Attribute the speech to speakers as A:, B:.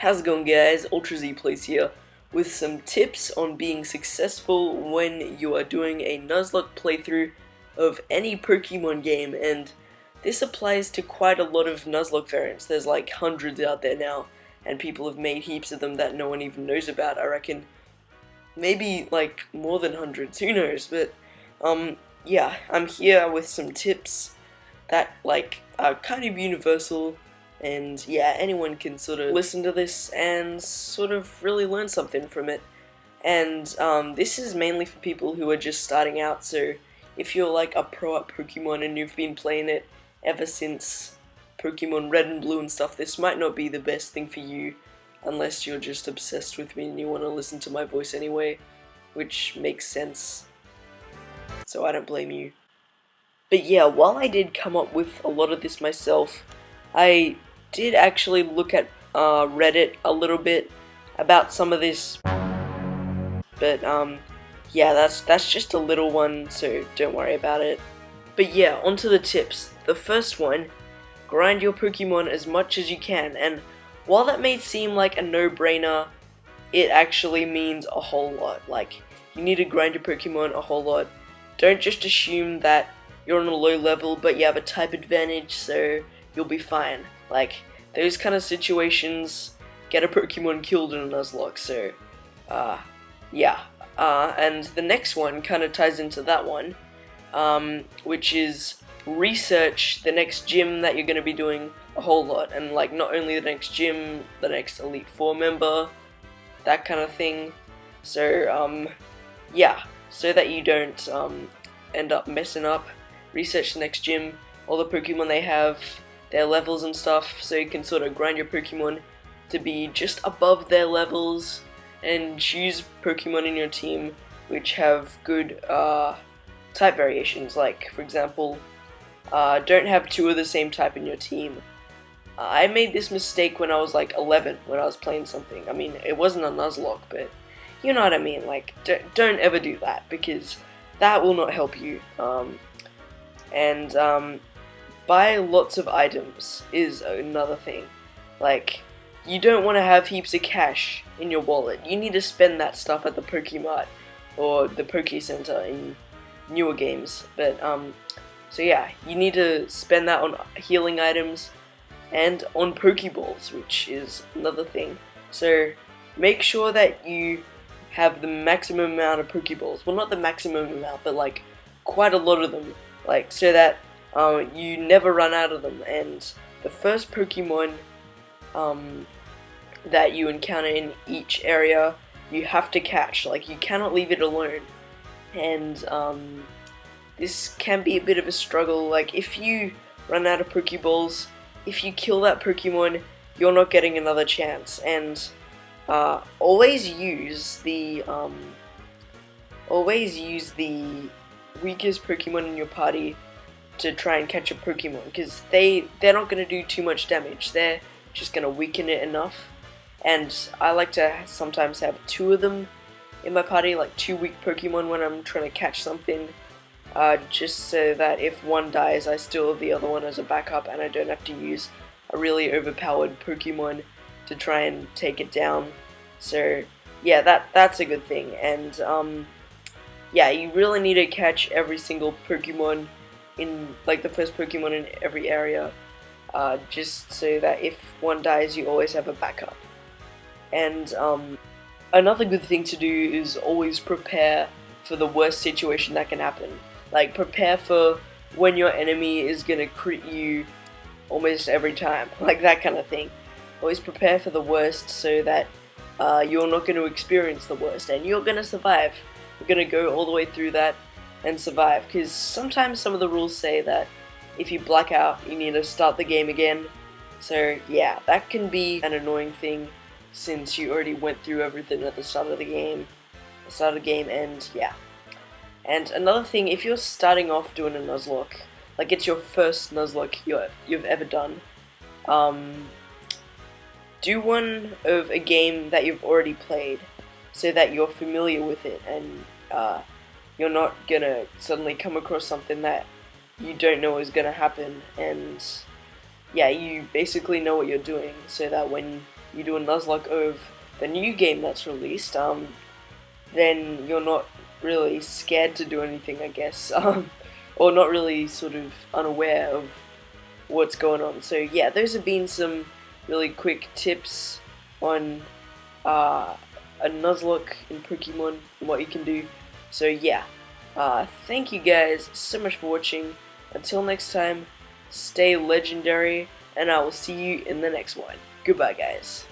A: How's it going, guys? Ultra Z Plays here with some tips on being successful when you are doing a Nuzlocke playthrough of any Pokemon game, and this applies to quite a lot of Nuzlocke variants. There's like hundreds out there now, and people have made heaps of them that no one even knows about. I reckon maybe like more than hundreds, who knows, but yeah, I'm here with some tips that are kind of universal. And yeah, anyone can sort of listen to this and sort of really learn something from it. And this is mainly for people who are just starting out, so if you're like a pro at Pokemon and you've been playing it ever since Pokemon Red and Blue and stuff, this might not be the best thing for you unless you're just obsessed with me and you want to listen to my voice anyway, which makes sense, so I don't blame you. But yeah, while I did come up with a lot of this myself, I did actually look at Reddit a little bit about some of this, but yeah, that's just a little one, so don't worry about it. But yeah, onto the tips. The first one, grind your Pokemon as much as you can, and while that may seem like a no-brainer, it actually means a whole lot. Like, you need to grind your Pokemon a whole lot. Don't just assume that you're on a low level but you have a type advantage, so you'll be fine. Like, those kind of situations get a Pokemon killed in a Nuzlocke, so, yeah. And the next one kind of ties into that one, which is research the next gym that you're going to be doing a whole lot, and like, not only the next gym, the next Elite Four member, that kind of thing. So, yeah, so that you don't, end up messing up, research the next gym, all the Pokemon they have, their levels and stuff, so you can sort of grind your Pokemon to be just above their levels, and choose Pokemon in your team which have good type variations. Like, for example, don't have two of the same type in your team. I made this mistake when I was like 11, when I was playing something. I mean, it wasn't a Nuzlocke, but you know what I mean. Like, don't ever do that, because that will not help you. Buy lots of items is another thing. Like, you don't want to have heaps of cash in your wallet. You need to spend that stuff at the Pokemart or the Poke Center in newer games. But so yeah, you need to spend that on healing items and on Pokeballs, which is another thing. So make sure that you have the maximum amount of Pokeballs. Well, not the maximum amount, but like quite a lot of them. Like, so that you never run out of them, and the first Pokemon that you encounter in each area, you have to catch. Like, you cannot leave it alone, and this can be a bit of a struggle. Like, if you run out of Pokeballs, if you kill that Pokemon, you're not getting another chance. And always use the weakest Pokemon in your party to try and catch a Pokemon, because they're not going to do too much damage. They're just going to weaken it enough. And I like to sometimes have two of them in my party, like two weak Pokemon when I'm trying to catch something, just so that if one dies, I still have the other one as a backup, and I don't have to use a really overpowered Pokemon to try and take it down. So yeah, that's a good thing. And yeah, you really need to catch every single Pokemon in, like, the first Pokemon in every area, just so that if one dies, you always have a backup. And another good thing to do is always prepare for the worst situation that can happen. Like, prepare for when your enemy is gonna crit you almost every time, like that kind of thing. Always prepare for the worst, so that you're not going to experience the worst, and you're gonna survive. You're gonna go all the way through that and survive, because sometimes some of the rules say that if you black out, you need to start the game again. So yeah, that can be an annoying thing, since you already went through everything at the start of the game, and yeah. And another thing, if you're starting off doing a Nuzlocke, like it's your first Nuzlocke you've ever done, do one of a game that you've already played, so that you're familiar with it, and you're not gonna suddenly come across something that you don't know is gonna happen, and yeah, you basically know what you're doing, so that when you do a Nuzlocke of the new game that's released, then you're not really scared to do anything, I guess, or not really sort of unaware of what's going on. So yeah, those have been some really quick tips on a Nuzlocke in Pokemon and what you can do. So yeah, thank you guys so much for watching. Until next time, stay legendary, and I will see you in the next one. Goodbye, guys.